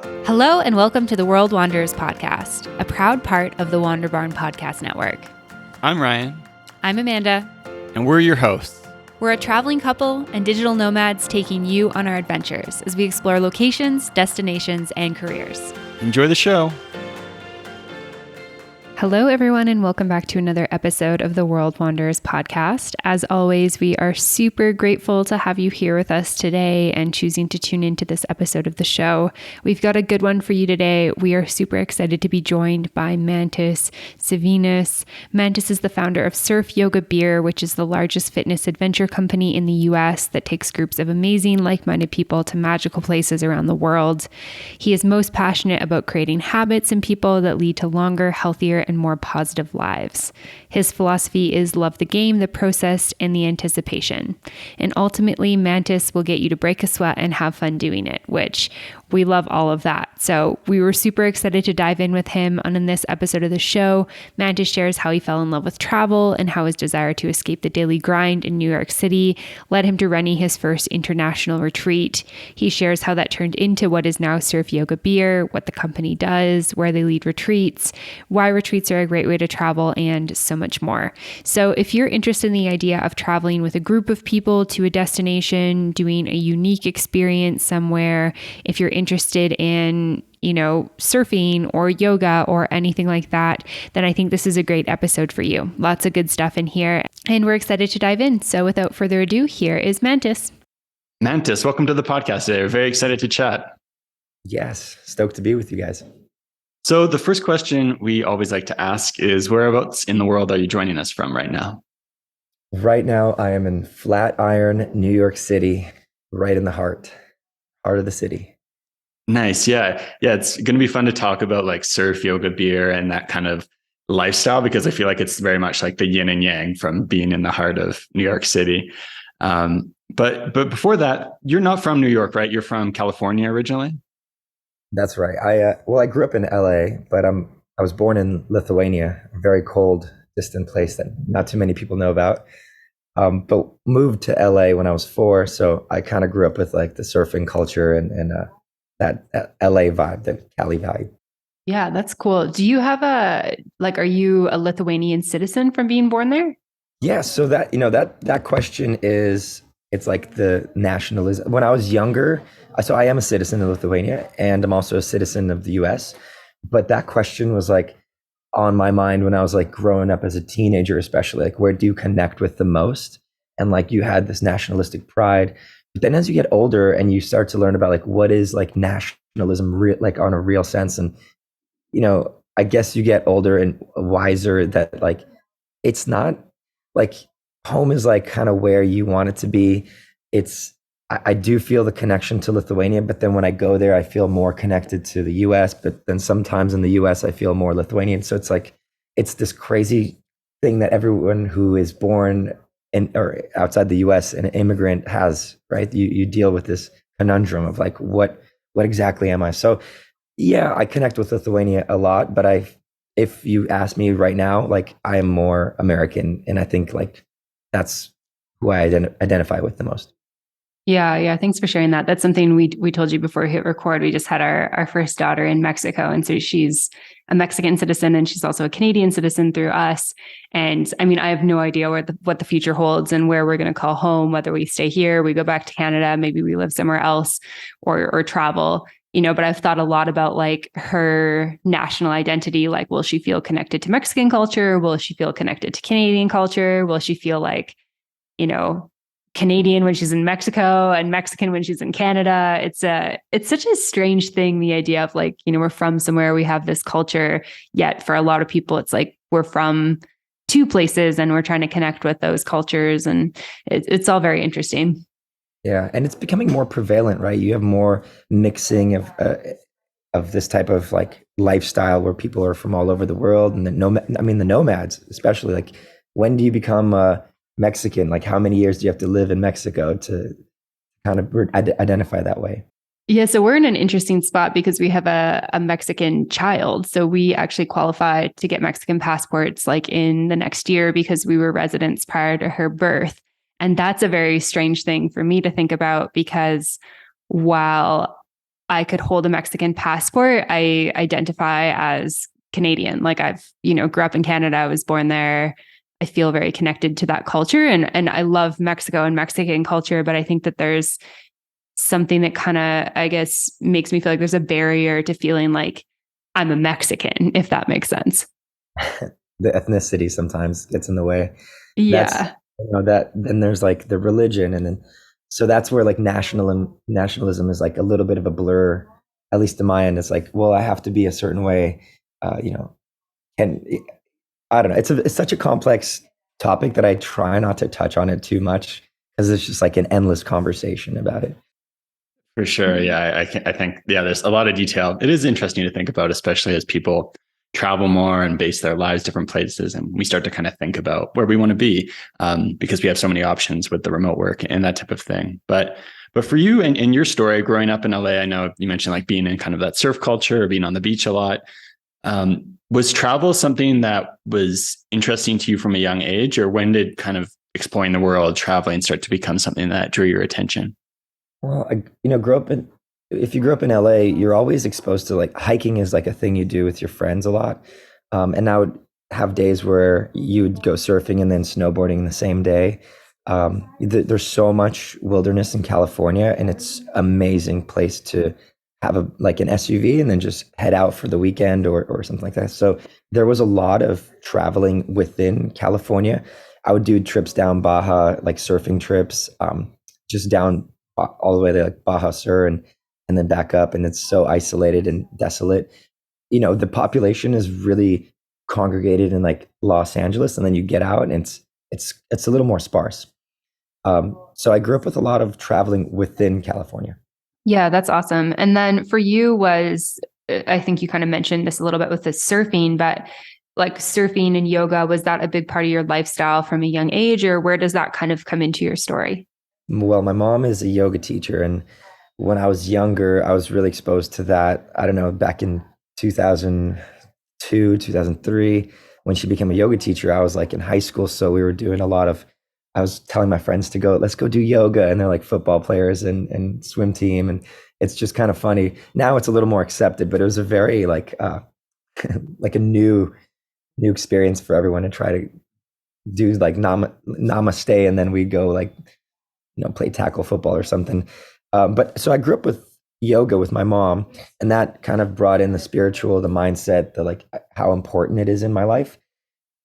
Hello and welcome to the World Wanderers podcast, a proud part of the Wander Barn Podcast Network. I'm Ryan. I'm Amanda. And we're your hosts. We're a traveling couple and digital nomads taking you on our adventures as we explore locations, destinations, and careers. Enjoy the show. Hello, everyone, and welcome back to another episode of the World Wanderers podcast. As always, we are super grateful to have you here with us today and choosing to tune into this episode of the show. We've got a good one for you today. We are super excited to be joined by Mantas Zvinas. Mantas is the founder of SurfYogaBeer, which is the largest fitness adventure company in the US that takes groups of amazing, like-minded people to magical places around the world. He is most passionate about creating habits in people that lead to longer, healthier, and more positive lives. His philosophy is love the game, the process, and the anticipation. And ultimately, Mantas will get you to break a sweat and have fun doing it, which we love all of that. So we were super excited to dive in with him on in this episode of the show. Mantas shares how he fell in love with travel and how his desire to escape the daily grind in New York City led him to running his first international retreat. He shares how that turned into what is now SurfYogaBeer, what the company does, where they lead retreats, why retreats are a great way to travel, and so much more. So if you're interested in the idea of traveling with a group of people to a destination, doing a unique experience somewhere, if you're interested in, surfing or yoga or anything like that, then I think this is a great episode for you. Lots of good stuff in here, and we're excited to dive in. So without further ado, here is Mantas. Mantas, welcome to the podcast today. We're very excited to chat. Yes, stoked to be with you guys. So the first question we always like to ask is, whereabouts in the world are you joining us from right now? Right now, I am in Flatiron, New York City, right in the heart of the city. Nice. Yeah. It's going to be fun to talk about like SurfYogaBeer and that kind of lifestyle, because I feel like it's very much like the yin and yang from being in the heart of New York City. But before that, you're not from New York, right? You're from California originally? That's right. I grew up in LA, but I was born in Lithuania, a very cold, distant place that not too many people know about. But moved to LA when I was 4, so I kind of grew up with like the surfing culture and that LA vibe, the Cali vibe. Yeah, that's cool. Do you have are you a Lithuanian citizen from being born there? Yeah, so that question is, it's like the nationalism. When I was younger, so I am a citizen of Lithuania and I'm also a citizen of the US. But that question was like on my mind when I was like growing up as a teenager, especially like, where do you connect with the most? And like you had this nationalistic pride. But then as you get older and you start to learn about like what is like nationalism, like on a real sense. And, I guess you get older and wiser that like, it's not like home is like kind of where you want it to be. I do feel the connection to Lithuania, but then when I go there, I feel more connected to the US, but then sometimes in the US, I feel more Lithuanian. So it's like, it's this crazy thing that everyone who is born in or outside the US, an immigrant has, right? You deal with this conundrum of like, what exactly am I? So yeah, I connect with Lithuania a lot, but if you ask me right now, like I am more American, and I think like that's who I identify with the most. Yeah. Thanks for sharing that. That's something we told you before we hit record. We just had our first daughter in Mexico. And so she's a Mexican citizen and she's also a Canadian citizen through us. And I mean, I have no idea what the future holds and where we're going to call home, whether we stay here, we go back to Canada, maybe we live somewhere else or travel, but I've thought a lot about like her national identity. Like, will she feel connected to Mexican culture? Will she feel connected to Canadian culture? Will she feel like, Canadian when she's in Mexico and Mexican when she's in Canada? It's such a strange thing, the idea of like, we're from somewhere, we have this culture, yet for a lot of people, it's like we're from 2 places and we're trying to connect with those cultures. And it's all very interesting. Yeah. And it's becoming more prevalent, right? You have more mixing of this type of like lifestyle where people are from all over the world. And the nomads, especially, like, when do you become Mexican? Like, how many years do you have to live in Mexico to kind of identify that way? Yeah, so we're in an interesting spot because we have a Mexican child. So we actually qualified to get Mexican passports like in the next year because we were residents prior to her birth. And that's a very strange thing for me to think about, because while I could hold a Mexican passport, I identify as Canadian. Like I've, grew up in Canada. I was born there. I feel very connected to that culture, and I love Mexico and Mexican culture. But I think that there's something that kind of, I guess, makes me feel like there's a barrier to feeling like I'm a Mexican, if that makes sense. The ethnicity sometimes gets in the way. That's, Yeah. that then there's like the religion, and then so that's where like nationalism is like a little bit of a blur, at least to my end. It's like, well, I have to be a certain way, and I don't know. It's such a complex topic that I try not to touch on it too much, because it's just like an endless conversation about it. For sure. Yeah. I think, yeah, there's a lot of detail. It is interesting to think about, especially as people travel more and base their lives different places. And we start to kind of think about where we want to be, because we have so many options with the remote work and that type of thing. But for you and in your story, growing up in LA, I know you mentioned like being in kind of that surf culture or being on the beach a lot. Was travel something that was interesting to you from a young age, or when did kind of exploring the world, traveling start to become something that drew your attention? Well, grow up in if you grew up in LA, you're always exposed to like hiking is like a thing you do with your friends a lot. And I would have days where you would go surfing and then snowboarding the same day. There's so much wilderness in California, and it's amazing place to have like an SUV and then just head out for the weekend or something like that. So there was a lot of traveling within California. I would do trips down Baja, like surfing trips, just down all the way to like Baja Sur and then back up, and it's so isolated and desolate. The population is really congregated in like Los Angeles, and then you get out and it's a little more sparse. So I grew up with a lot of traveling within California. Yeah, that's awesome. And then for you I think you kind of mentioned this a little bit with the surfing, but like surfing and yoga, was that a big part of your lifestyle from a young age, or where does that kind of come into your story? Well, my mom is a yoga teacher, and when I was younger, I was really exposed to that. I don't know, back in 2002, 2003, when she became a yoga teacher, I was like in high school. So we were doing a lot of, I was telling my friends to let's go do yoga. And they're like football players and swim team. And it's just kind of funny. Now it's a little more accepted, but it was a very like, like a new experience for everyone to try to do like namaste. And then we'd go like, play tackle football or something. But so I grew up with yoga with my mom, and that kind of brought in the spiritual, the mindset, the like how important it is in my life.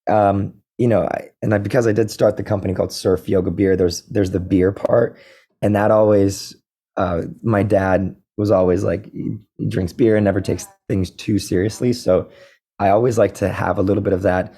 Because I did start the company called SurfYogaBeer, there's the beer part, and that always, my dad was always like, he drinks beer and never takes things too seriously. So I always like to have a little bit of that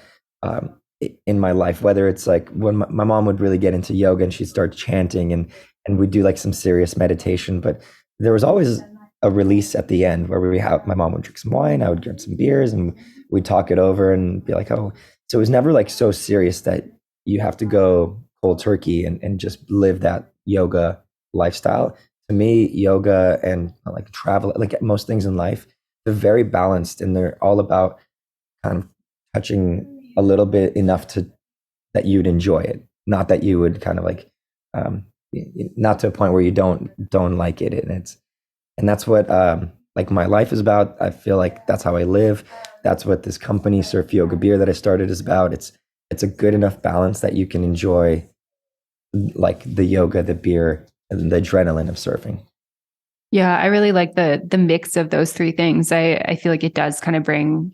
in my life, whether it's like when my mom would really get into yoga and she'd start chanting and we'd do like some serious meditation, but there was always a release at the end where my mom would drink some wine, I would drink some beers, and we'd talk it over and be like, oh, so it was never like so serious that you have to go cold turkey and just live that yoga lifestyle. To me, yoga and like travel, like most things in life, they're very balanced, and they're all about kind of touching a little bit enough that you'd enjoy it, not that you would kind of like, not to a point where you don't like it. And that's what like my life is about. I feel like that's how I live. That's what this company SurfYogaBeer that I started is about. It's a good enough balance that you can enjoy like the yoga, the beer, and the adrenaline of surfing. Yeah, I really like the mix of those three things. I feel like it does kind of bring,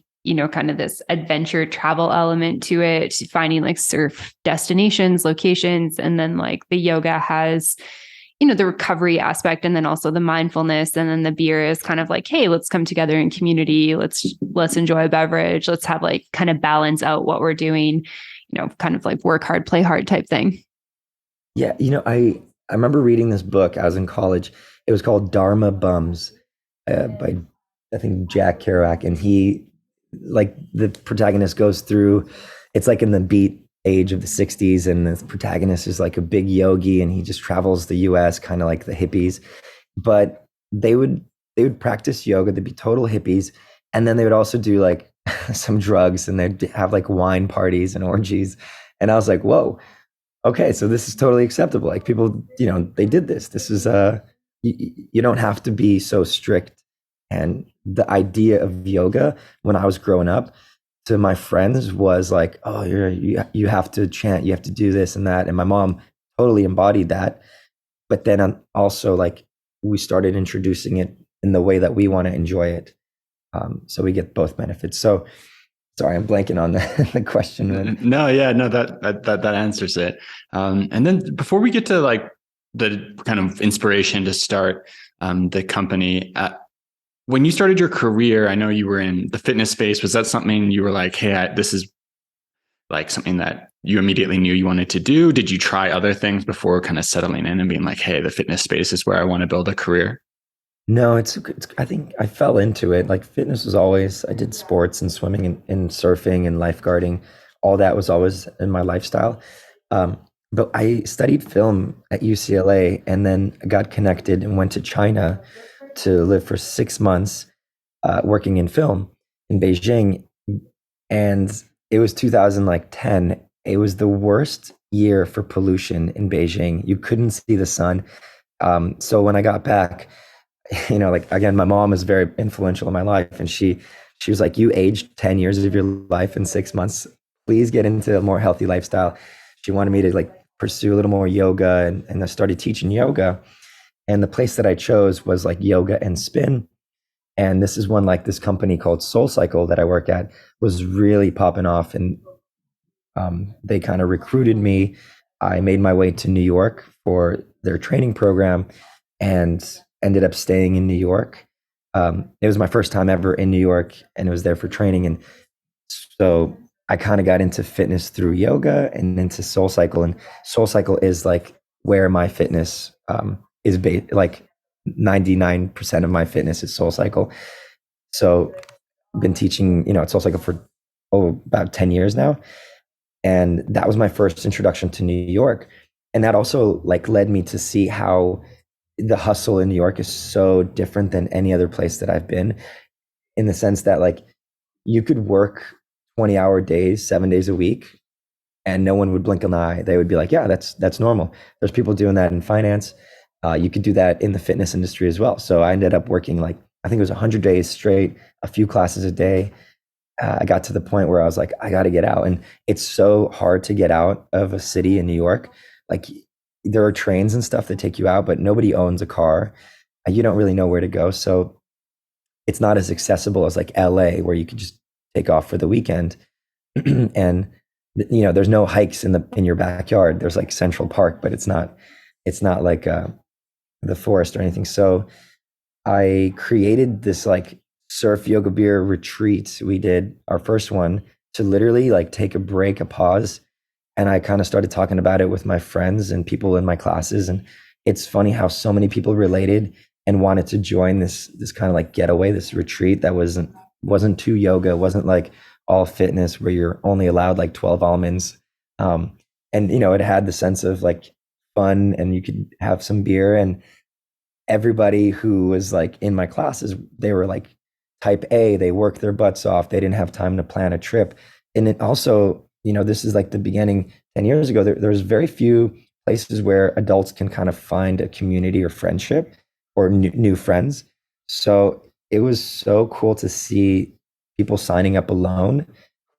kind of this adventure travel element to it, finding like surf destinations, locations, and then like the yoga has, the recovery aspect, and then also the mindfulness, and then the beer is kind of like, hey, let's come together in community, let's enjoy a beverage, let's have like kind of balance out what we're doing, kind of like work hard, play hard type thing. Yeah, I remember reading this book. I was in college. It was called Dharma Bums, by I think Jack Kerouac, and he, like, the protagonist goes through. It's like in the beat age of the 60s, and the protagonist is like a big yogi, and he just travels the US, kind of like the hippies. But they would practice yoga. They'd be total hippies, and then they would also do like some drugs, and they'd have like wine parties and orgies. And I was like, whoa, okay, so this is totally acceptable. Like, people, they did this. This is you don't have to be so strict. And the idea of yoga when I was growing up to my friends was like, oh, you have to chant, you have to do this and that. And my mom totally embodied that. But then also like we started introducing it in the way that we want to enjoy it. So we get both benefits. So sorry, I'm blanking on the question. No, yeah, no, that answers it. And then before we get to like the kind of inspiration to start the company, when you started your career, I know you were in the fitness space. Was that something you were like, hey, this is like something that you immediately knew you wanted to do? Did you try other things before kind of settling in and being like, hey, the fitness space is where I want to build a career? No, I think I fell into it. Like fitness was always, I did sports and swimming and surfing and lifeguarding. All that was always in my lifestyle. But I studied film at UCLA and then got connected and went to China to live for 6 months, working in film in Beijing. And it was 2010. It was the worst year for pollution in Beijing. You couldn't see the sun. So when I got back, like again, my mom is very influential in my life, and she was like, "You aged 10 years of your life in 6 months. Please get into a more healthy lifestyle." She wanted me to like pursue a little more yoga, and I started teaching yoga. And the place that I chose was like yoga and spin. And this is when like this company called Soul Cycle that I work at was really popping off, and they kind of recruited me. I made my way to New York for their training program and ended up staying in New York. It was my first time ever in New York, and it was there for training. And so I kind of got into fitness through yoga and into Soul Cycle. And Soul Cycle is like where my fitness is based. Like 99% of my fitness is Soul Cycle. So I've been teaching, at Soul Cycle for about 10 years now. And that was my first introduction to New York. And that also like led me to see how the hustle in New York is so different than any other place that I've been, in the sense that like you could work 20-hour days, 7 days a week, and no one would blink an eye. They would be like, yeah, that's normal. There's people doing that in finance. You could do that in the fitness industry as well. So I ended up working like, I think it was 100 days straight, a few classes a day. I got to the point where I was like, I got to get out. And it's so hard to get out of a city in New York. Like there are trains and stuff that take you out, but nobody owns a car. You don't really know where to go. So it's not as accessible as like LA, where you could just take off for the weekend. And there's no hikes in your backyard. There's like Central Park, but it's not like the forest or anything. So I created this like SurfYogaBeer retreat. We did our first one to literally like take a break, a pause. And I kind of started talking about it with my friends and people in my classes. And it's funny how so many people related and wanted to join this kind of like getaway, this retreat that wasn't too yoga, wasn't like all fitness where you're only allowed like 12 almonds. And it had the sense of like fun, and you could have some beer. And everybody who was like in my classes, they were like type A, they worked their butts off. They didn't have time to plan a trip. And it also, this is like the beginning 10 years ago, there's very few places where adults can kind of find a community or friendship or new friends. So it was so cool to see people signing up alone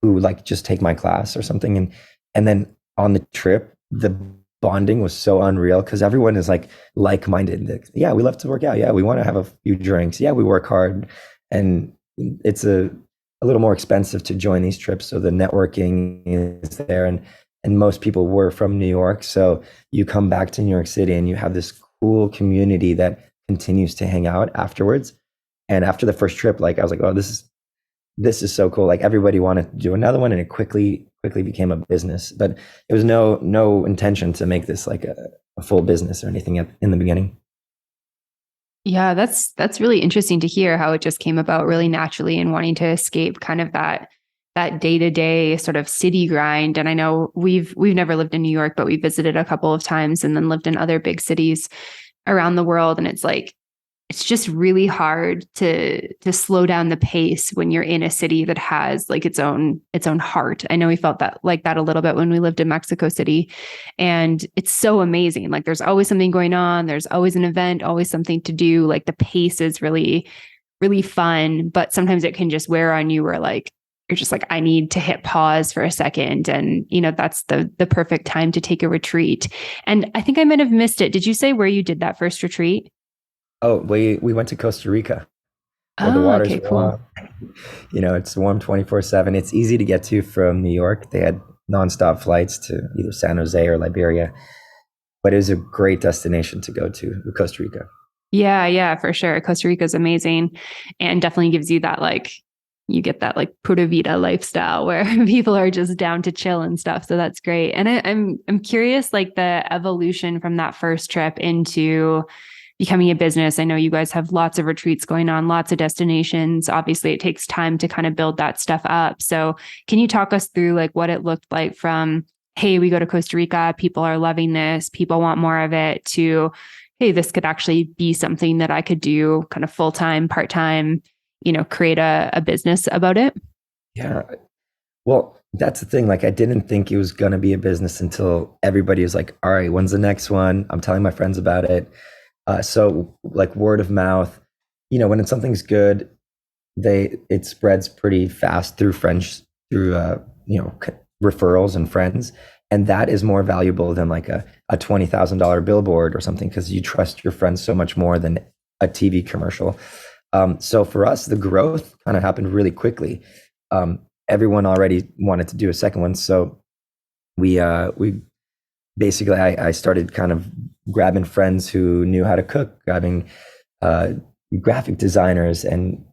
who like just take my class or something. And then on the trip, the bonding was so unreal because everyone is like-minded. Yeah, we love to work out. Yeah, we want to have a few drinks. Yeah, we work hard. And it's a little more expensive to join these trips. So the networking is there. And most people were from New York. So you come back to New York City and you have this cool community that continues to hang out afterwards. And after the first trip, like I was like, oh, this is so cool. Like everybody wanted to do another one, and it quickly became a business. But it was no intention to make this like a full business or anything in the beginning. Yeah, that's really interesting to hear how it just came about really naturally and wanting to escape kind of that day-to-day sort of city grind. And I know we've never lived in New York, but we visited a couple of times and then lived in other big cities around the world. And it's like it's just really hard to slow down the pace when you're in a city that has like its own heart. I know we felt that like that a little bit when we lived in Mexico City, and it's so amazing. Like there's always something going on, there's always an event, always something to do. Like the pace is really really fun, but sometimes it can just wear on you where like you're just like, I need to hit pause for a second. And that's the perfect time to take a retreat. And I think I might have missed it. Did you say where you did that first retreat? Oh, we went to Costa Rica where the Oh, water's okay, cool. warm. It's warm 24/7. It's easy to get to from New York. They had nonstop flights to either San Jose or Liberia, but it was a great destination to go to, Costa Rica. Yeah, yeah, for sure. Costa Rica is amazing and definitely gives you that like you get that like pura vida lifestyle where people are just down to chill and stuff. So that's great. And I'm curious like the evolution from that first trip into becoming a business. I know you guys have lots of retreats going on, lots of destinations. Obviously, it takes time to kind of build that stuff up. So, can you talk us through like what it looked like from, hey, we go to Costa Rica, people are loving this, people want more of it, to, hey, this could actually be something that I could do kind of full time, part time, create a business about it? Yeah. Well, that's the thing. Like, I didn't think it was going to be a business until everybody was like, all right, when's the next one? I'm telling my friends about it. So like word of mouth, when something's good, it spreads pretty fast through friends, through, referrals and friends. And that is more valuable than like a $20,000 billboard or something, because you trust your friends so much more than a TV commercial. So for us, the growth kind of happened really quickly. Everyone already wanted to do a second one. So we basically, I started kind of grabbing friends who knew how to cook, grabbing graphic designers and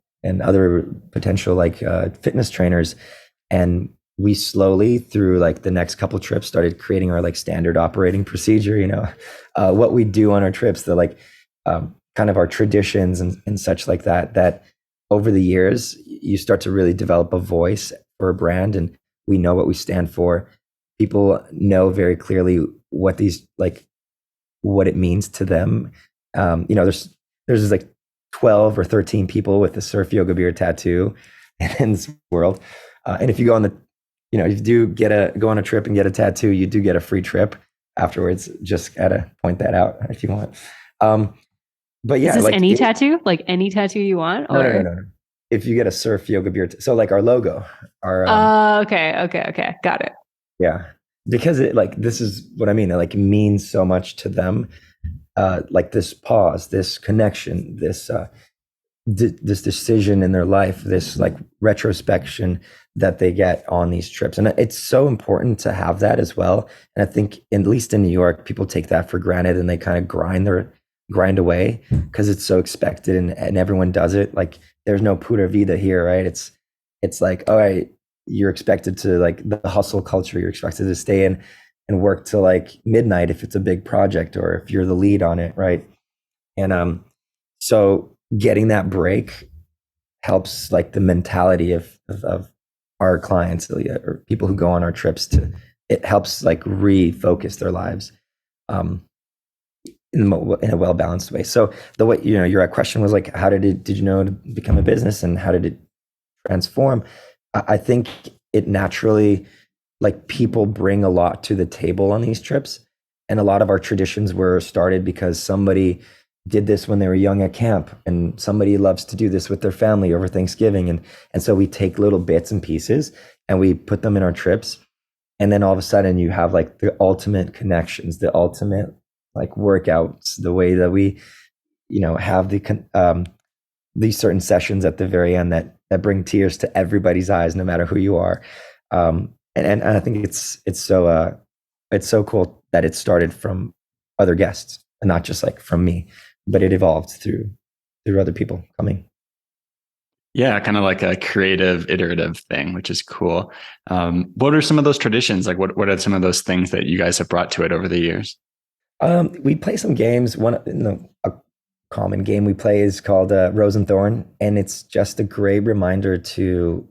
other potential like fitness trainers. And we slowly, through like the next couple trips, started creating our like standard operating procedure, what we do on our trips, the like kind of our traditions and such like that over the years, you start to really develop a voice for a brand, and we know what we stand for. People know very clearly what it means to them. There's like 12 or 13 people with the SurfYogaBeer tattoo in this world. And if you go on if you do go on a trip and get a tattoo, you do get a free trip afterwards. Just gotta point that out if you want. But yeah, is this any tattoo? Like any tattoo you want? No. If you get a SurfYogaBeer, so like our logo, Okay, got it. Yeah, because this is what I mean. It like means so much to them. Like this pause, this connection, this decision in their life, this like retrospection that they get on these trips. And it's so important to have that as well. And I think at least in New York, people take that for granted and they kind of grind away because it's so expected and everyone does it. Like there's no pura vida here, right? It's like, all right, you're expected to like the hustle culture, you're expected to stay in and work till like midnight if it's a big project or if you're the lead on it, right? And so getting that break helps like the mentality of our clients or people who go on our trips it helps like refocus their lives in a well-balanced way. So the way, your question was like, how did you know to become a business and how did it transform? I think it naturally, like people bring a lot to the table on these trips. And a lot of our traditions were started because somebody did this when they were young at camp and somebody loves to do this with their family over Thanksgiving. And so we take little bits and pieces and we put them in our trips. And then all of a sudden you have like the ultimate connections, the ultimate like workouts, the way that we, have these certain sessions at the very end that bring tears to everybody's eyes, no matter who you are. And I think it's so cool that it started from other guests and not just like from me, but it evolved through other people coming. Yeah, kind of like a creative, iterative thing, which is cool. What are some of those traditions? Like, what are some of those things that you guys have brought to it over the years? We play some games. A common game we play is called Rose and Thorn, and it's just a great reminder to,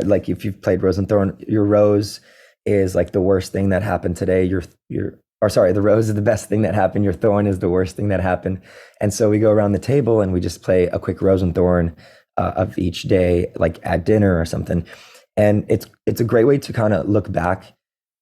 like, if you've played Rose and Thorn, your rose is like the worst thing that happened today. Your or sorry, the rose is the best thing that happened. Your thorn is the worst thing that happened. And so we go around the table and we just play a quick rose and thorn of each day, like at dinner or something. And it's a great way to kind of look back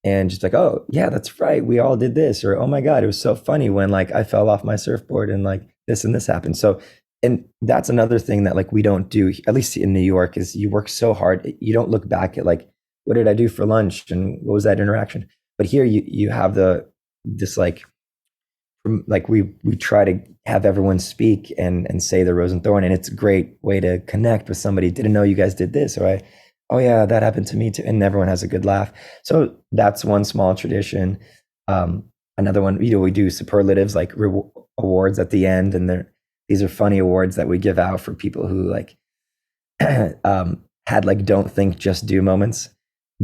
and just like, oh yeah, that's right, we all did this, or oh my god, it was so funny when like I fell off my surfboard and like this and this happened. So, and that's another thing that like we don't do, at least in New York, is you work so hard, you don't look back at like, what did I do for lunch and what was that interaction. But here you have this like we try to have everyone speak and say the rose and thorn, and it's a great way to connect with somebody. Didn't know you guys did this, or oh yeah, that happened to me too, and everyone has a good laugh. So that's one small tradition. Another one, we do superlatives, like awards at the end, and these are funny awards that we give out for people who like had like don't think just do moments.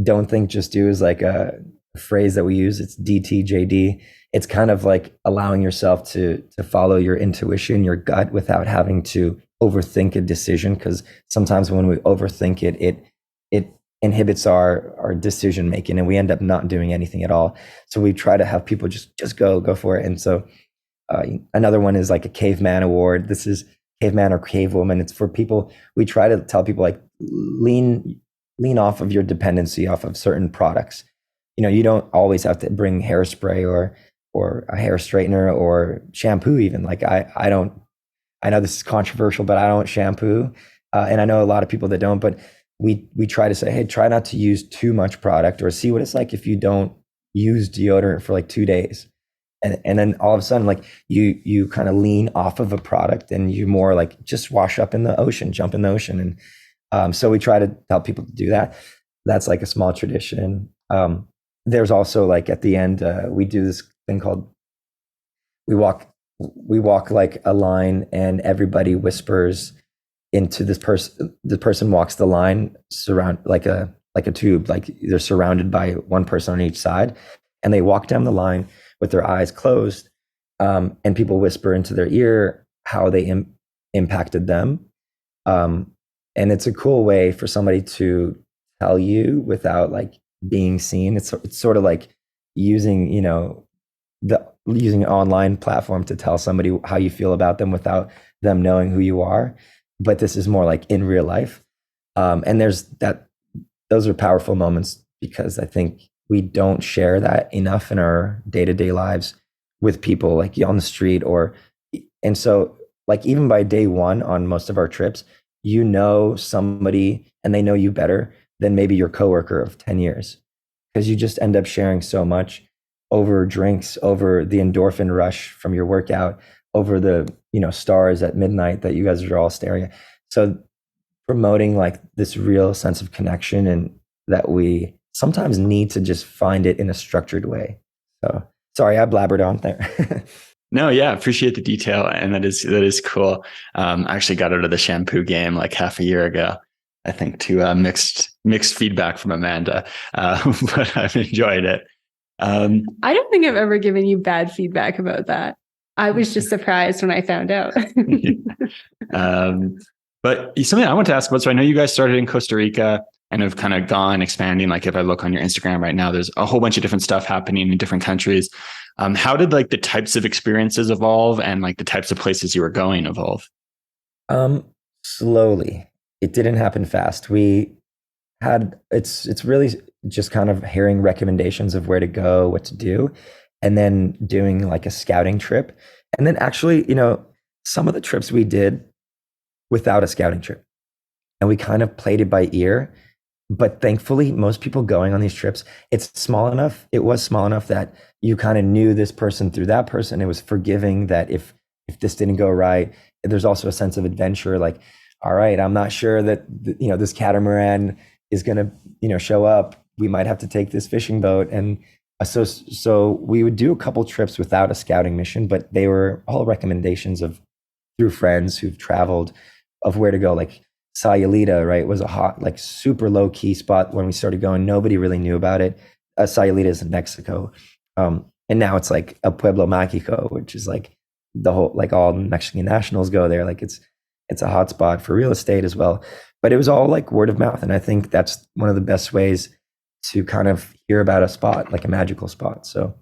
Don't think just do is like a phrase that we use. It's DTJD. It's kind of like allowing yourself to follow your intuition, your gut, without having to overthink a decision, because sometimes when we overthink it inhibits our decision making and we end up not doing anything at all. So we try to have people just go for it. And so another one is like a caveman award. This is caveman or cavewoman. It's for people. We try to tell people like lean off of your dependency off of certain products. You don't always have to bring hairspray or a hair straightener or shampoo even. Like I know this is controversial, but I don't shampoo. And I know a lot of people that don't, but we try to say, hey, try not to use too much product, or see what it's like if you don't use deodorant for like 2 days. And then all of a sudden, like you kind of lean off of a product and you more like just wash up in the ocean, jump in the ocean. And so we try to help people to do that. That's like a small tradition. There's also like at the end, we do this thing called we walk like a line, and everybody whispers into this person. The person walks the line surround like a tube, like they're surrounded by one person on each side, and they walk down the line with their eyes closed, and people whisper into their ear how they impacted them. And it's a cool way for somebody to tell you without like being seen. It's sort of like using, using an online platform to tell somebody how you feel about them without them knowing who you are. But this is more like in real life. And those are powerful moments, because I think we don't share that enough in our day-to-day lives with people like on the street, and so like even by day one on most of our trips, somebody and they know you better than maybe your coworker of 10 years, because you just end up sharing so much over drinks, over the endorphin rush from your workout, over the stars at midnight that you guys are all staring at. So promoting like this real sense of connection, and that we sometimes need to just find it in a structured way. So sorry, I blabbered on there. No, yeah, appreciate the detail, and that is cool. I actually got out of the shampoo game like half a year ago, I think, to mixed feedback from Amanda, but I've enjoyed it. I don't think I've ever given you bad feedback about that. I was just surprised when I found out. But something I want to ask about, so I know you guys started in Costa Rica and have kind of gone expanding. Like if I look on your Instagram right now, there's a whole bunch of different stuff happening in different countries. How did like the types of experiences evolve, and like the types of places you were going evolve? Slowly. It didn't happen fast. It's really just kind of hearing recommendations of where to go, what to do, and then doing like a scouting trip. And then actually, some of the trips we did without a scouting trip, and we kind of played it by ear. But thankfully, most people going on these trips, it was small enough that you kind of knew this person through that person. It was forgiving that if this didn't go right, there's also a sense of adventure. Like, all right, I'm not sure that this catamaran is going to show up. We might have to take this fishing boat. And so we would do a couple trips without a scouting mission, but they were all recommendations through friends who've traveled, of where to go. Like Sayulita, right, was a hot, like super low key spot when we started going. Nobody really knew about it. Sayulita is in Mexico. And now it's like a Pueblo Mágico, which is like the whole, like all Mexican nationals go there. Like it's a hot spot for real estate as well. But it was all like word of mouth. And I think that's one of the best ways to kind of hear about a spot, like a magical spot. So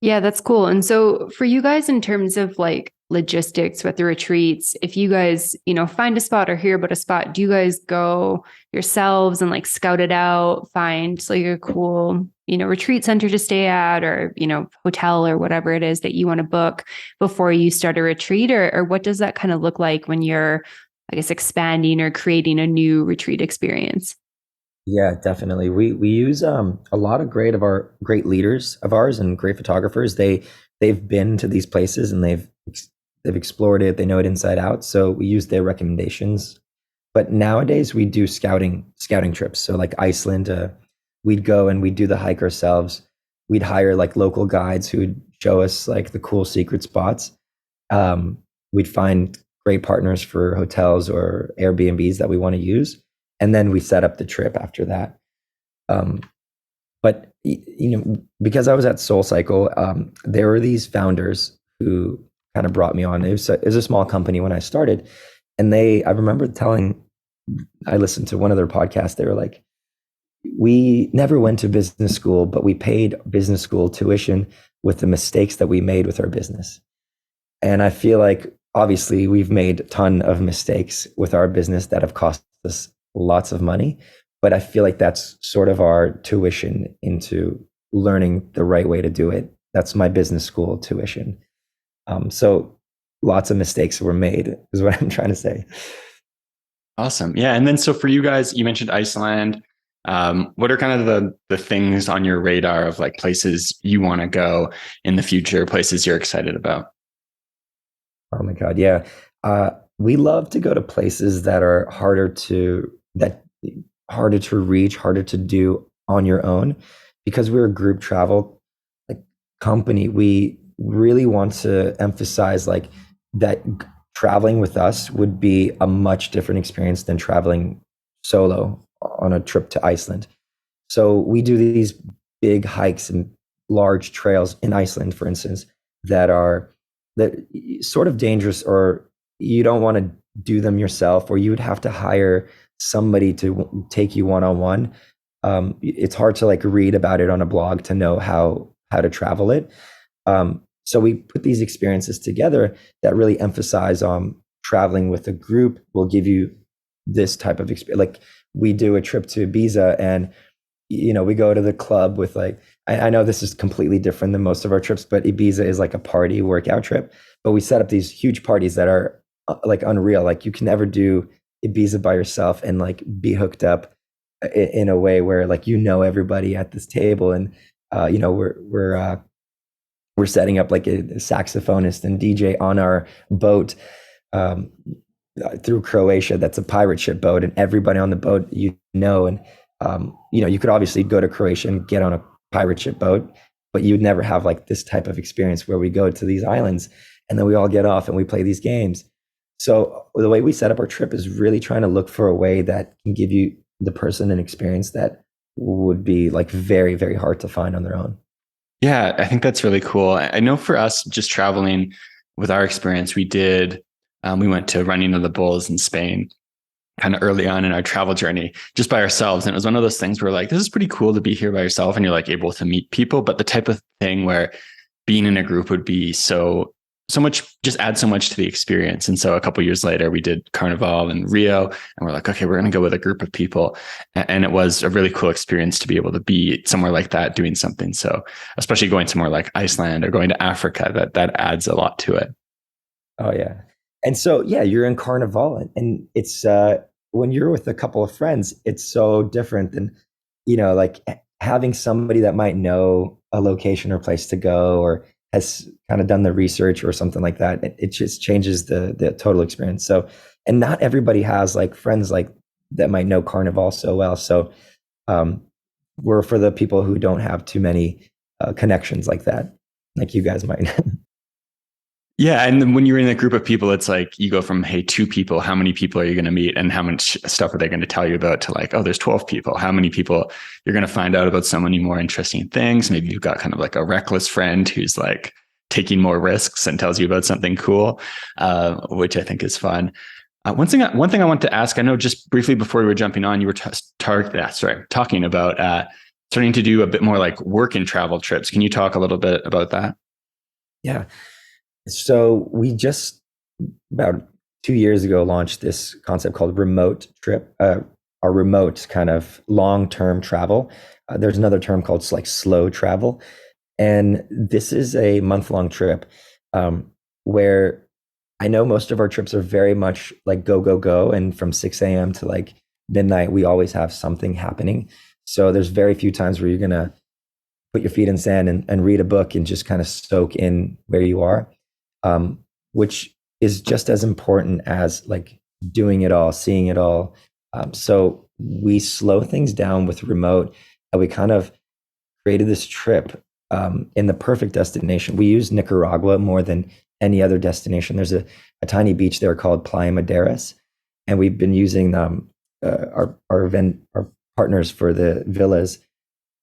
Yeah, that's cool. And so for you guys, in terms of like logistics with the retreats, if you guys, find a spot or hear about a spot, do you guys go yourselves and like scout it out, find like a cool, retreat center to stay at, or, hotel or whatever it is that you want to book before you start a retreat? Or what does that kind of look like when you're, I guess, expanding or creating a new retreat experience? Yeah, definitely. We use a lot of great leaders of ours and great photographers. They've been to these places and they've explored it. They know it inside out. So we use their recommendations. But nowadays we do scouting trips. So like Iceland, we'd go and we'd do the hike ourselves. We'd hire like local guides who would show us like the cool secret spots. We'd find great partners for hotels or Airbnbs that we want to use, and then we set up the trip after that. Um, but because I was at Soul Cycle, there were these founders who kind of brought me on. It was a small company when I started, and I remember I listened to one of their podcasts. They were like, we never went to business school, but we paid business school tuition with the mistakes that we made with our business. And I feel like obviously we've made a ton of mistakes with our business that have cost us lots of money. But I feel like that's sort of our tuition into learning the right way to do it. That's my business school tuition. So lots of mistakes were made, is what I'm trying to say. Awesome. Yeah. And then so for you guys, you mentioned Iceland. What are kind of the things on your radar of like places you want to go in the future, places you're excited about? Oh my God. Yeah. We love to go to places that are harder to reach, harder to do on your own, because we're a group travel like company. We really want to emphasize like that traveling with us would be a much different experience than traveling solo on a trip to Iceland. So we do these big hikes and large trails in Iceland, for instance, that are that sort of dangerous, or you don't want to do them yourself, or you would have to hire somebody to take you one on one. It's hard to like read about it on a blog to know how to travel it. So we put these experiences together that really emphasize on traveling with a group will give you this type of experience. Like we do a trip to Ibiza, and we go to the club with like, I know this is completely different than most of our trips, but Ibiza is like a party workout trip. But we set up these huge parties that are like unreal. Like you can never do Ibiza by yourself and like be hooked up in a way where like everybody at this table, and we're setting up like a saxophonist and DJ on our boat um, through Croatia. That's a pirate ship boat, and everybody on the boat, and you could obviously go to Croatia and get on a pirate ship boat, but you'd never have like this type of experience where we go to these islands and then we all get off and we play these games. So the way we set up our trip is really trying to look for a way that can give you the person an experience that would be like very, very hard to find on their own. Yeah, I think that's really cool. I know for us, just traveling with our experience, we went to Running of the Bulls in Spain kind of early on in our travel journey just by ourselves. And it was one of those things where like, this is pretty cool to be here by yourself and you're like able to meet people, but the type of thing where being in a group would be so much, just add so much to the experience. And so a couple of years later, we did Carnival in Rio, and we're like, okay, we're going to go with a group of people. And it was a really cool experience to be able to be somewhere like that, doing something. So especially going somewhere like Iceland or going to Africa, that adds a lot to it. Oh yeah. And so yeah, you're in Carnival, and it's when you're with a couple of friends, it's so different than like having somebody that might know a location or place to go, or has kind of done the research or something like that. It just changes the total experience. So, and not everybody has like friends like that might know Carnival so well. So we're for the people who don't have too many connections like that, like you guys might. Yeah. And then when you're in a group of people, it's like you go from, hey, 2 people, how many people are you going to meet and how much stuff are they going to tell you about, to like, oh, there's 12 people. How many people you're going to find out about so many more interesting things. Maybe you've got kind of like a reckless friend who's like taking more risks and tells you about something cool, which I think is fun. One thing I want to ask, I know just briefly before we were jumping on, you were talking about starting to do a bit more like work and travel trips. Can you talk a little bit about that? Yeah. So we just about 2 years ago launched this concept called remote trip, or remote kind of long-term travel. There's another term called like slow travel. And this is a month-long trip where I know most of our trips are very much like go, go, go. And from 6 a.m. to like midnight, we always have something happening. So there's very few times where you're going to put your feet in sand and read a book and just kind of soak in where you are, which is just as important as like doing it all, seeing it all. So we slow things down with remote, and we kind of created this trip in the perfect destination. We use Nicaragua more than any other destination. There's a tiny beach there called Playa Maderas, and we've been using our partners for the villas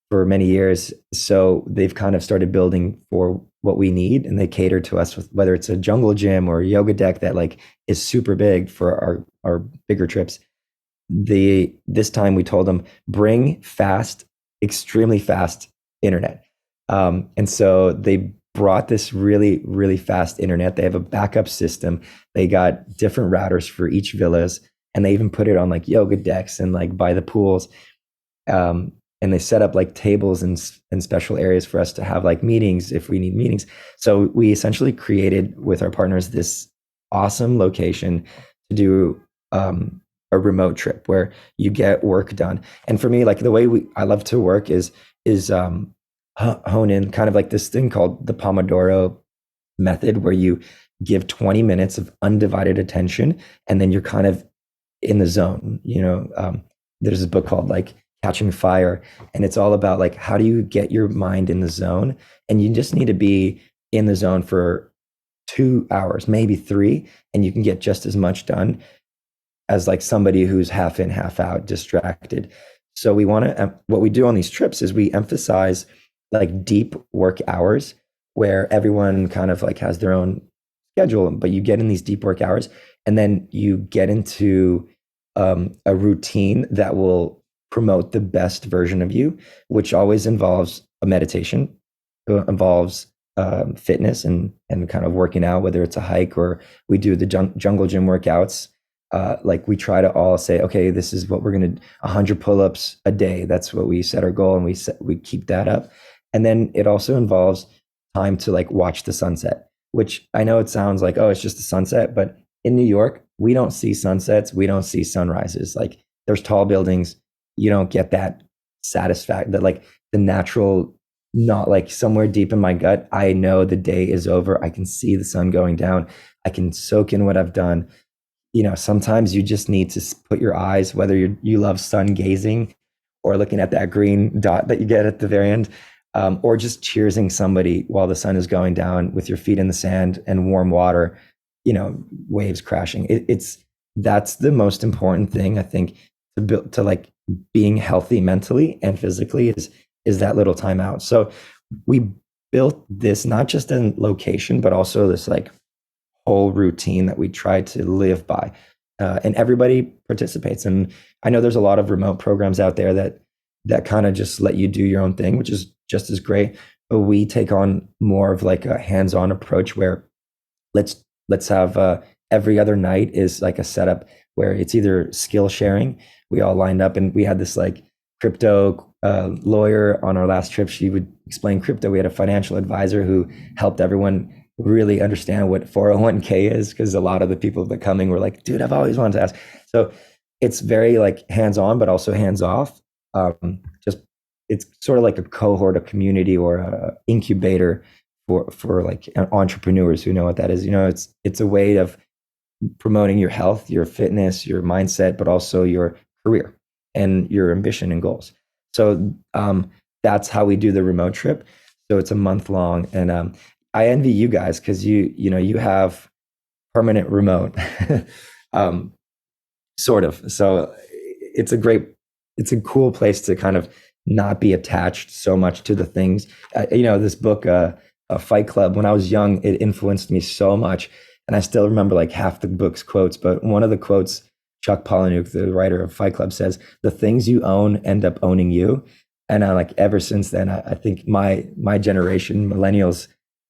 for many years. So they've kind of started building for what we need, and they cater to us with whether it's a jungle gym or a yoga deck that like is super big for our bigger trips. This time we told them bring fast, extremely fast internet. And so they brought this really, really fast internet. They have a backup system. They got different routers for each villas, and they even put it on like yoga decks and like by the pools. And they set up like tables and special areas for us to have like meetings if we need meetings. So we essentially created with our partners this awesome location to do a remote trip where you get work done. And for me, like the way I love to work is hone in kind of like this thing called the Pomodoro method, where you give 20 minutes of undivided attention, and then you're kind of in the zone. There's a book called like Catching Fire, and it's all about like how do you get your mind in the zone, and you just need to be in the zone for 2 hours, maybe 3, and you can get just as much done as like somebody who's half in, half out, distracted. So what we do on these trips is we emphasize like deep work hours where everyone kind of like has their own schedule, but you get in these deep work hours, and then you get into a routine that will promote the best version of you, which always involves a meditation, involves fitness and kind of working out, whether it's a hike or we do the jungle gym workouts. Like we try to all say, okay, this is what we're going to 100 pull-ups a day. That's what we set our goal, and we keep that up. And then it also involves time to like watch the sunset, which I know it sounds like, oh, it's just the sunset, but in New York, we don't see sunsets. We don't see sunrises. Like there's tall buildings. You don't get that satisfaction, that like the natural, not like somewhere deep in my gut, I know the day is over. I can see the sun going down. I can soak in what I've done. Sometimes you just need to put your eyes, whether you love sun gazing or looking at that green dot that you get at the very end, or just cheersing somebody while the sun is going down with your feet in the sand and warm water, waves crashing. That's the most important thing, I think, to like being healthy mentally and physically is that little time out. So we built this not just in location, but also this like whole routine that we try to live by, and everybody participates. And I know there's a lot of remote programs out there that kind of just let you do your own thing, which is just as great. But we take on more of like a hands-on approach where let's have every other night is like a setup where it's either skill sharing. We all lined up, and we had this like crypto lawyer on our last trip. She would explain crypto. We had a financial advisor who helped everyone really understand what 401k is, because a lot of the people that coming were like, dude, I've always wanted to ask. So it's very like hands-on, but also hands-off. It's sort of like a cohort, a community, or a incubator for like entrepreneurs who know what that is. It's a way of promoting your health, your fitness, your mindset, but also your career and your ambition and goals. So that's how we do the remote trip. So it's a month long, and I envy you guys because you have permanent remote, sort of. So it's a cool place to kind of not be attached so much to the things. This book, Fight Club, when I was young, it influenced me so much. And I still remember like half the book's quotes, but one of the quotes, Chuck Palahniuk, the writer of Fight Club, says, "The things you own end up owning you." And I like ever since then, I think my generation, millennials,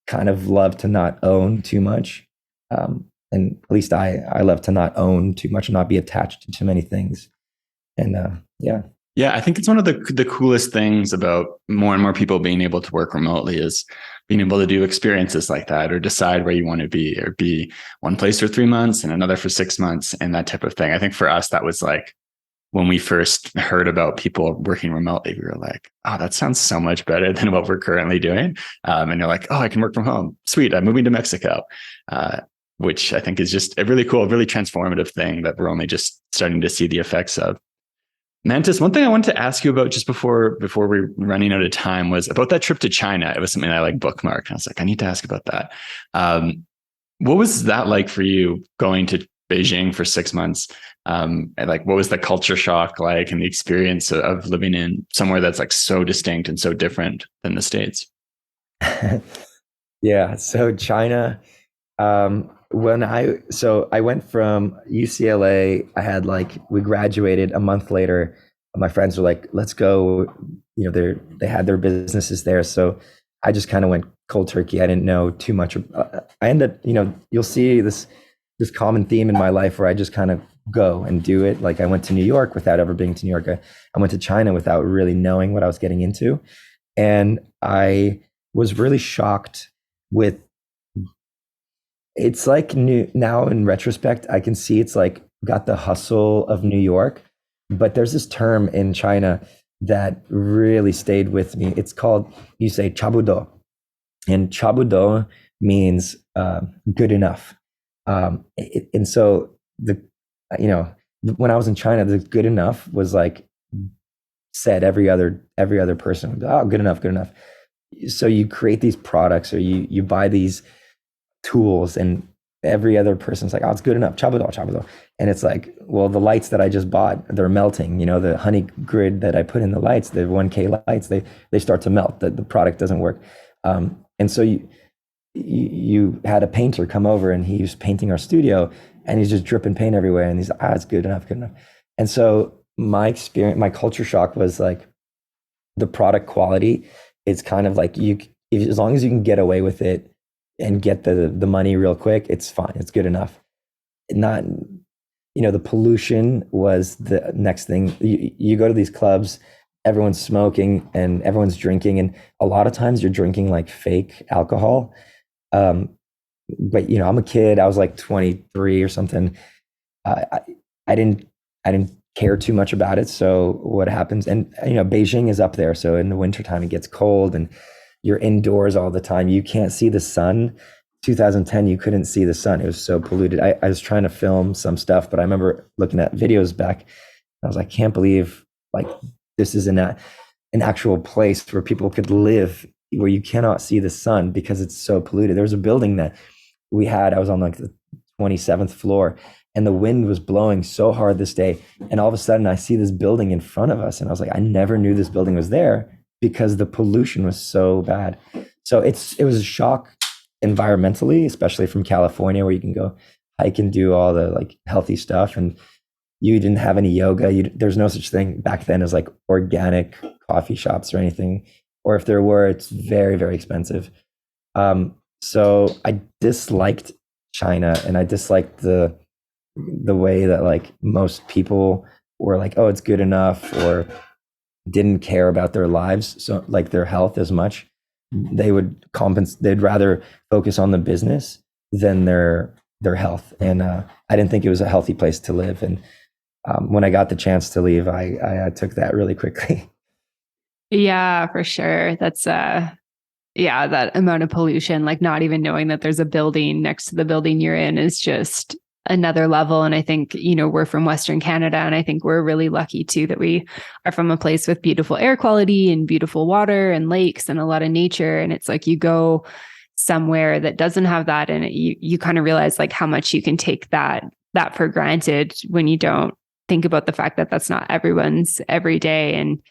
kind of love to not own too much. And at least I love to not own too much and not be attached to too many things. And yeah. Yeah, I think it's one of the coolest things about more and more people being able to work remotely is being able to do experiences like that, or decide where you want to be, or be one place for 3 months and another for 6 months and that type of thing. I think for us, that was like when we first heard about people working remotely, we were like, oh, that sounds so much better than what we're currently doing. And you're like, oh, I can work from home. Sweet. I'm moving to Mexico, which I think is just a really cool, really transformative thing that we're only just starting to see the effects of. Mantas, one thing I wanted to ask you about just before we're running out of time was about that trip to China. It was something I like bookmarked. I was like, I need to ask about that. What was that like for you going to Beijing for 6 months? And like, what was the culture shock like, and the experience of living in somewhere that's like so distinct and so different than the States? Yeah. So China, I went from UCLA, I had like, we graduated a month later. My friends were like, let's go, they had their businesses there. So I just kind of went cold turkey. I didn't know too much. I ended up, you'll see this common theme in my life where I just kind of go and do it. Like I went to New York without ever being to New York. I went to China without really knowing what I was getting into. And I was really shocked with, it's like now in retrospect, I can see it's like got the hustle of New York, but there's this term in China that really stayed with me. It's called, you say chabudo, and chabudo means good enough. And so when I was in China, the good enough was like said every other person, oh, good enough, good enough. So you create these products, or you buy these tools, and every other person's like, oh, it's good enough, chabudo. And it's like, well, the lights that I just bought, they're melting. The honey grid that I put in the lights, the 1K lights, they start to melt. The product doesn't work. And so you had a painter come over, and he was painting our studio, and he's just dripping paint everywhere, and he's like, it's good enough. And so my experience, my culture shock was like, the product quality is kind of like, as long as you can get away with it and get the money real quick, it's fine, it's good enough. Not, the pollution was the next thing. You go to these clubs, everyone's smoking and everyone's drinking, and a lot of times you're drinking like fake alcohol. But I'm a kid. I was like 23 or something. I didn't care too much about it. So what happens? And Beijing is up there, so in the wintertime it gets cold, and you're indoors all the time. You can't see the sun. 2010, you couldn't see the sun. It was so polluted. I was trying to film some stuff, but I remember looking at videos back. I was like, I can't believe like this is an actual place where people could live, where you cannot see the sun because it's so polluted. There was a building that I was on like the 27th floor, and the wind was blowing so hard this day. And all of a sudden I see this building in front of us, and I was like, I never knew this building was there because the pollution was so bad. So it was a shock environmentally, especially from California, where you can go hike and do all the like healthy stuff. And you didn't have any yoga. There's no such thing back then as like organic coffee shops or anything. Or if there were, it's very, very expensive. So I disliked China, and I disliked the way that like most people were like, oh, it's good enough, or didn't care about their lives, so like their health as much. They would they'd rather focus on the business than their health. And I didn't think it was a healthy place to live. And when I got the chance to leave, I took that really quickly. Yeah, for sure. That's that amount of pollution, like not even knowing that there's a building next to the building you're in, is just another level. And I think, we're from Western Canada, and I think we're really lucky too that we are from a place with beautiful air quality and beautiful water and lakes and a lot of nature. And it's like you go somewhere that doesn't have that, and you kind of realize like how much you can take that for granted when you don't think about the fact that that's not everyone's every day. And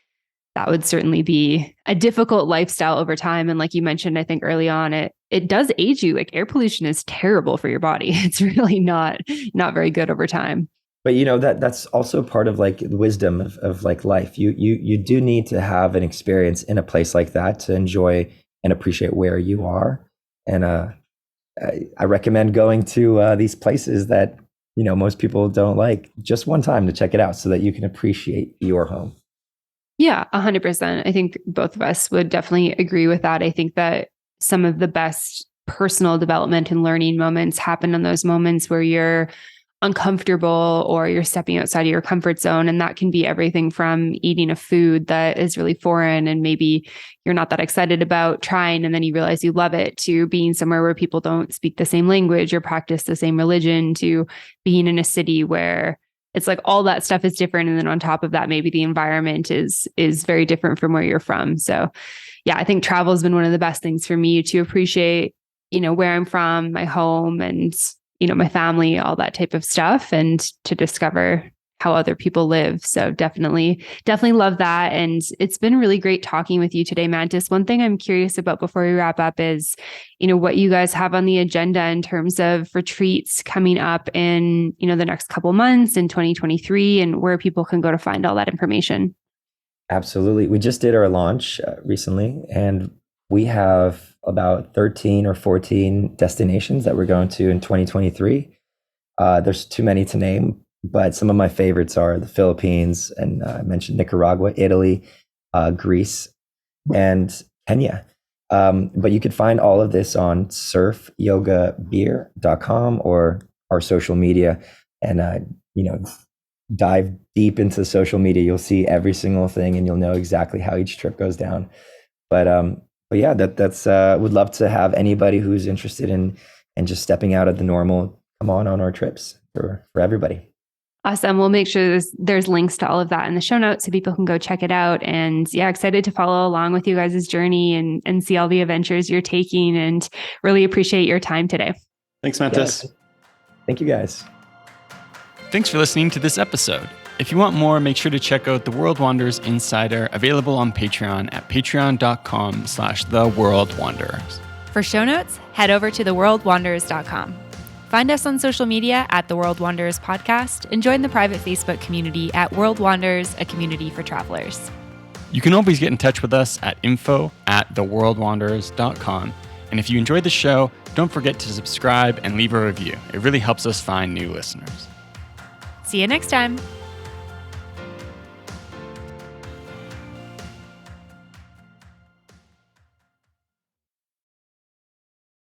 that would certainly be a difficult lifestyle over time. And like you mentioned, I think early on, it does age you. Like air pollution is terrible for your body. It's really not very good over time. But that's also part of like the wisdom of like life. You do need to have an experience in a place like that to enjoy and appreciate where you are. And I recommend going to these places that most people don't like, just one time to check it out so that you can appreciate your home. Yeah, 100%. I think both of us would definitely agree with that. I think that some of the best personal development and learning moments happen in those moments where you're uncomfortable or you're stepping outside of your comfort zone. And that can be everything from eating a food that is really foreign and maybe you're not that excited about trying, and then you realize you love it, to being somewhere where people don't speak the same language or practice the same religion, to being in a city where it's like all that stuff is different. And then on top of that, maybe the environment is very different from where you're from. So yeah, I think travel has been one of the best things for me to appreciate, where I'm from, my home, and my family, all that type of stuff, and to discover how other people live. So definitely love that. And it's been really great talking with you today, Mantas. One thing I'm curious about before we wrap up is, what you guys have on the agenda in terms of retreats coming up in, the next couple months in 2023, and where people can go to find all that information. Absolutely. We just did our launch recently, and we have about 13 or 14 destinations that we're going to in 2023. There's too many to name, but some of my favorites are the Philippines, and I mentioned Nicaragua, Italy, Greece, and Kenya. But you could find all of this on SurfYogaBeer.com or our social media, and dive deep into social media. You'll see every single thing, and you'll know exactly how each trip goes down. But yeah, that's would love to have anybody who's interested in just stepping out of the normal come on our trips for everybody. Awesome. We'll make sure there's links to all of that in the show notes so people can go check it out. And yeah, excited to follow along with you guys' journey and see all the adventures you're taking, and really appreciate your time today. Thanks, Mantas. Yeah. Thank you, guys. Thanks for listening to this episode. If you want more, make sure to check out the World Wanderers Insider, available on Patreon at patreon.com/theworldwanderers. For show notes, head over to theworldwanderers.com. Find us on social media at The World Wanderers Podcast, and join the private Facebook community at World Wanderers, a community for travelers. You can always get in touch with us at info@theworldwanderers.com. And if you enjoyed the show, don't forget to subscribe and leave a review. It really helps us find new listeners. See you next time.